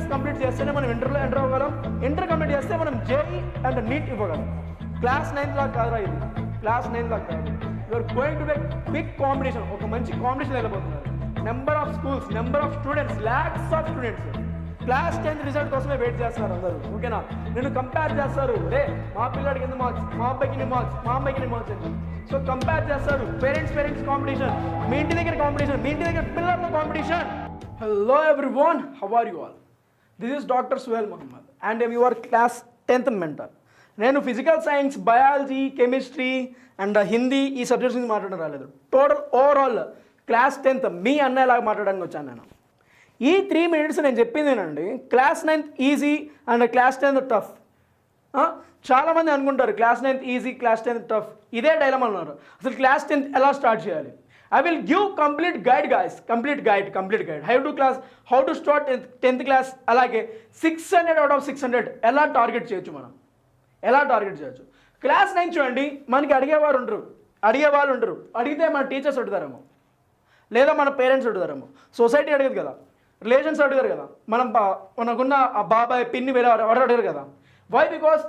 Class complete చేస్తేనే మనం ఇంటర్లో ఎంటర్ అవ్వగలం. ఇంటర్ కంప్లీట్ చేస్తే మనం జేఈ అండ్ నీట్ ఇవ్వగలం. క్లాస్ 9 లాగా కాదురా ఇది, క్లాస్ 9 లాగా కాదు. You're going to big competition, ఒక మంచి కాంపిటీషన్ వెళ్ళబోతున్నారు. Number of schools, number of students, lakhs of students class 10th result కోసమే వెయిట్ చేస్తున్నారు అందరూ. ఓకేనా, నేను కంపేర్ చేస్తారు, రే మా పిల్లడికి ఎన్ని మార్క్స్, మా అబ్బాయికి ఎన్ని మార్క్స్, మా అమ్మాయికి ఎన్ని మార్క్స్ అని. సో కంపేర్ చేస్తారు. పేరెంట్స్ కాంపిటీషన్, మీ ఇంటి దగ్గర కాంపిటీషన్, మీ ఇంటి దగ్గర పిల్లలతో competition. Hello everyone, how are you all? This is doctor Suhail Mohammed and I'm your class 10th mentor. నేను physical science, biology, chemistry and Hindi ఈ సబ్జెక్ట్స్ నుంచి మాట్లాడడం రాలేదు. టోటల్ ఓవరాల్ క్లాస్ 10th మీ అన్నయ్యలాగా మాట్లాడడానికి వచ్చాను నేను. ఈ 3 minutes నేను చెప్పిందేనండి, class 9th easy and class 10th tough. చాలామంది అనుకుంటారు class 9th easy, class 10th tough. ఇదే డైలమా అన్నారు. అసలు క్లాస్ 10th ఎలా స్టార్ట్ చేయాలి? I will give complete guide guys, complete guide. How to start 10th class. అలాగే 600 out of 600 ఎలా target చేయొచ్చు, మనం ఎలా టార్గెట్ చేయొచ్చు. క్లాస్ 9 చూడండి, మనకి అడిగేవాళ్ళు ఉండరు. అడిగితే మన టీచర్స్ అడుగుతారేమో, లేదా మన పేరెంట్స్ అడుగుతారేమో, సొసైటీ అడగదు కదా, రిలేషన్స్ అడిగారు కదా, మనకున్న ఆ బాబాయ్ పిన్ని వేరే ఎవరు అడిగారు కదా. Why? Because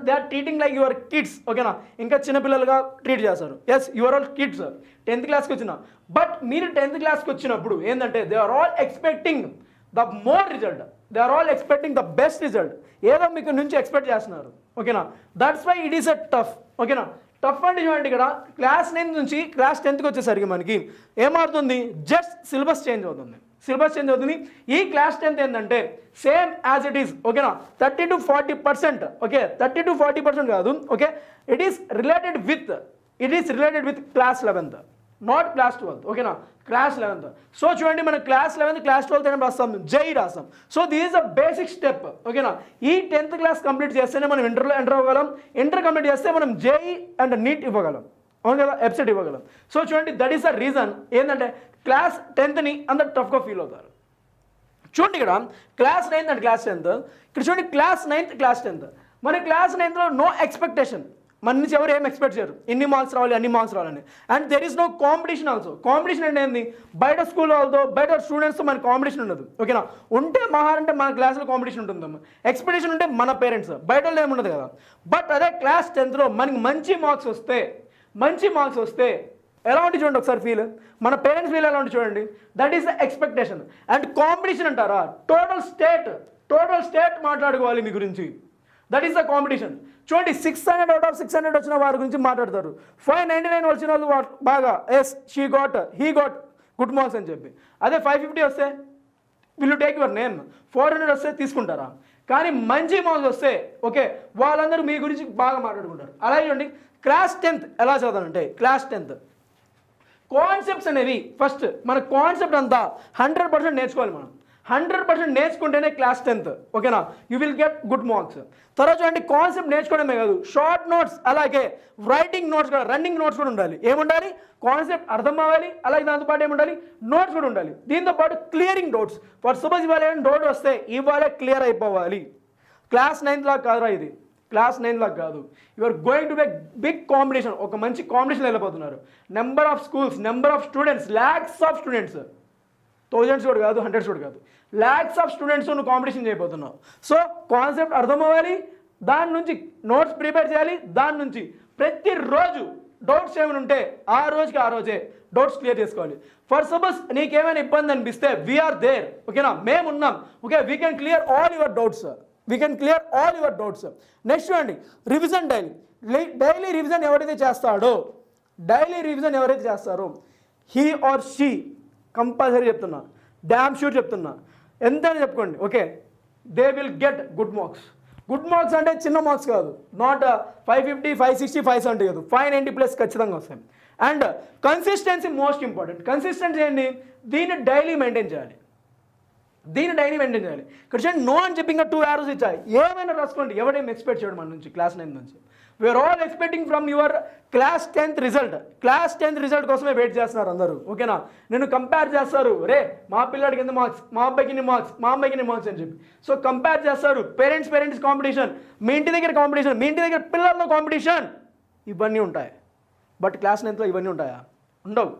they are treating like your kids. ఓకేనా, ఇంకా చిన్నపిల్లలుగా ట్రీట్ చేస్తారు. Yes, your all kids 10th క్లాస్కి వచ్చిన. బట్ మీరు 10th క్లాస్కి వచ్చినప్పుడు ఏంటంటే they are all expecting the more result, they are all expecting the best result. ఏదో మీకు నుంచి ఎక్స్పెక్ట్ చేస్తున్నారు. ఓకేనా, that's why it is a tough. ఓకేనా, టఫ్ అంటే చూడండి, ఇక్కడ క్లాస్ 9 నుంచి క్లాస్ 10th వచ్చేసరికి మనకి ఏమవుతుంది, జస్ట్ సిలబస్ చేంజ్ అవుతుంది. ఈ క్లాస్ 10th ఏంటంటే సేమ్ యాజ్ ఇట్ ఈస్. ఓకేనా, 30 to 40%. ఓకే, 30 to 40% కాదు. Okay, it is related with class 11th, not class 12th. ఓకేనా, క్లాస్ 11th. సో చూడండి, మనం క్లాస్ 11th, క్లాస్ 12th ఏం రాస్తాం, జేఈ రాస్తాం. So this is a basic step. ఓకేనా, ఈ 10th క్లాస్ కంప్లీట్ చేస్తేనే మనం ఇంటర్లో ఎంటర్ అవ్వగలం. ఇంటర్ కంప్లీట్ చేస్తే మనం జేఈ అండ్ నీట్ ఇవ్వగలం. అవును కదా, వెబ్సైట్ ఇవ్వగలం. సో చూడండి, దట్ ఈస్ ద రీజన్ ఏంటంటే క్లాస్ 10thని అందరు టఫ్గా ఫీల్ అవుతారు. చూడండి, ఇక్కడ class 9th and class 10th. ఇక్కడ చూడండి, క్లాస్ 9th, క్లాస్ 10th. మన క్లాస్ 9thలో నో ఎక్స్పెక్టేషన్. మన నుంచి ఎవరు ఏం ఎక్స్పెక్ట్ చేయరు, ఇన్ని మార్క్స్ రావాలి, అన్ని మార్క్స్ రావాలని. And there is no competition also. Competition అంటే ఏంది, బయట స్కూల్ వాళ్ళతో, బయట స్టూడెంట్స్తో మన కాంపిటీషన్ ఉండదు. ఓకేనా, ఉంటే అంటే మన క్లాస్లో కాంపిటీషన్ ఉంటుంది. ఎక్స్పెక్టేషన్ ఉంటే మన పేరెంట్స్, బయట వాళ్ళు ఏముండదు కదా. బట్ అదే క్లాస్ 10thలో మనకి మంచి మార్క్స్ వస్తే ఎలా ఉంటుంది చూడండి ఒకసారి ఫీల్, మన పేరెంట్స్ ఫీల్ ఎలా ఉంటుంది చూడండి. That is the expectation. And competition అంటారా, టోటల్ స్టేట్ మాట్లాడుకోవాలి మీ గురించి. That is the competition. చూడండి, 600 out of 600 వచ్చిన వారి గురించి మాట్లాడతారు. 599 వచ్చిన వాళ్ళు బాగా yes he got good marks అని చెప్పి. అదే 550 వస్తే will you take your name. 400 వస్తే తీసుకుంటారా? కానీ మంచి మార్క్స్ వస్తే ఓకే, వాళ్ళందరూ మీ గురించి బాగా మాట్లాడుకుంటారు. అలాగే చూడండి, క్లాస్ 10th ఎలా చదవాలంటే, క్లాస్ 10th కాన్సెప్ట్స్ అనేవి ఫస్ట్ మన కాన్సెప్ట్ అంతా 100% నేర్చుకోవాలి. మనం 100% నేర్చుకుంటేనే క్లాస్ 10th. ఓకేనా, you will get good marks. తర్వాత చూడండి, కాన్సెప్ట్ నేర్చుకోవడమే కాదు, షార్ట్ నోట్స్, అలాగే రైటింగ్ నోట్స్ కూడా, రన్నింగ్ నోట్స్ కూడా ఉండాలి. ఏముండాలి, కాన్సెప్ట్ అర్థం అవ్వాలి, అలాగే దాంతోపాటు ఏముండాలి, నోట్స్ కూడా ఉండాలి. దీంతోపాటు క్లియరింగ్ డౌట్స్. ఫర్ సపోజ్ ఇవాళ ఏమైనా డౌట్ వస్తే ఇవాళ క్లియర్ అయిపోవాలి. క్లాస్ 9th లాగా కాదురా ఇది, క్లాస్ 9 లాగా కాదు. You're going to big competition, ఒక మంచి కాంపిటీషన్ వెళ్ళిపోతున్నారు. Number of schools, number of students, lakhs of students, thousands కూడా కాదు, హండ్రెడ్స్ కూడా కాదు, ల్యాక్స్ ఆఫ్ స్టూడెంట్స్ నువ్వు కాంపిటీషన్ చేయబోతున్నావు. సో కాన్సెప్ట్ అర్థం అవ్వాలి, దాని నుంచి నోట్స్ ప్రిపేర్ చేయాలి, దాని నుంచి ప్రతిరోజు డౌట్స్ ఏమైనా ఉంటే ఆ రోజే డౌట్స్ క్లియర్ చేసుకోవాలి. ఫర్ సపోజ్ నీకేమైనా ఇబ్బంది అనిపిస్తే వీఆర్ దేర్. ఓకేనా, మేము ఉన్నాం. Okay, we can clear all your doubts. Next చూడండి, రివిజన్ డైలీ రివిజన్ ఎవరైతే చేస్తారో హీ ఆర్ షీ కంపల్సరీ చెప్తున్నా, డ్యామ్ షూర్ చెప్తున్నా, ఎంతైనా చెప్పుకోండి. Okay, they will get good marks అంటే చిన్న మార్క్స్ కాదు, నాట్ 550, 560, 570 కాదు, 590+ ఖచ్చితంగా వస్తాయి. And consistency most important. Consistency ఏంటి, దీన్ని డైలీ మెయింటైన్ చేయాలి. ఇక్కడ చూడండి, నో అని చెప్పి ఇంకా 2 arrows ఇచ్చాయి. ఏమైనా రాసుకోండి, ఎవడేం ఎక్స్పెక్ట్ చేయడం మన నుంచి క్లాస్ 9 నుంచి. We're all expecting from your class 10th result కోసమే వెయిట్ చేస్తున్నారు అందరూ. ఓకేనా, నేను కంపేర్ చేస్తారు, రే మా పిల్లడికి ఎన్ని మార్క్స్, మా అబ్బాయికి ఎన్ని మార్క్స్, మా అమ్మాయికి ఎన్ని మార్క్స్ అని చెప్పి. సో కంపేర్ చేస్తారు. పేరెంట్స్ కాంపిటీషన్, మీ ఇంటి దగ్గర కాంపిటీషన్, మీ ఇంటి దగ్గర పిల్లలతో కాంపిటీషన్, ఇవన్నీ ఉంటాయి. బట్ క్లాస్ 9thలో ఇవన్నీ ఉంటాయా? ఉండవు.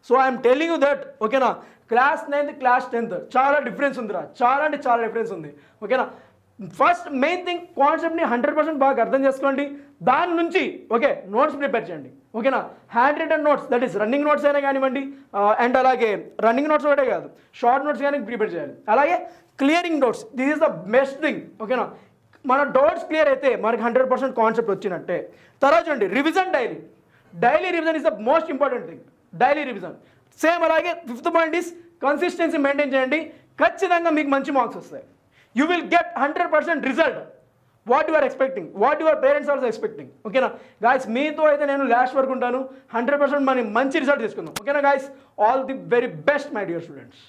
So I'm telling you that. ఓకేనా, క్లాస్ 9th క్లాస్ 10th చాలా డిఫరెన్స్ ఉందిరా, చాలా అంటే చాలా డిఫరెన్స్ ఉంది. ఓకేనా, ఫస్ట్ మెయిన్ థింగ్ కాన్సెప్ట్ని 100% బాగా అర్థం చేసుకోండి. దాని నుంచి ఓకే నోట్స్ ప్రిపేర్ చేయండి. ఓకేనా, hand written notes that is running notes అయినా కానివ్వండి, అండ్ అలాగే రన్నింగ్ నోట్స్ ఒకటే కాదు షార్ట్ నోట్స్ కానీ ప్రిపేర్ చేయాలి. అలాగే clearing notes, this is the best thing. ఓకేనా, మన డౌట్స్ క్లియర్ అయితే మనకి 100% కాన్సెప్ట్ వచ్చినట్టే. తర్వాత చూడండి revision daily revision is the most important thing. Daily revision same. అలాగే 5th point is consistency maintain చేయండి, ఖచ్చితంగా మీకు మంచి మార్క్స్ వస్తాయి. You will get 100% result what you are expecting, what your parents are also expecting. ఓకేనా guys, మీతో అయితే నేను లాస్ట్ వరకు ఉంటాను. 100% మనం మంచి రిజల్ట్ తీసుకుందాం. ఓకేనా guys, all the very best my dear students.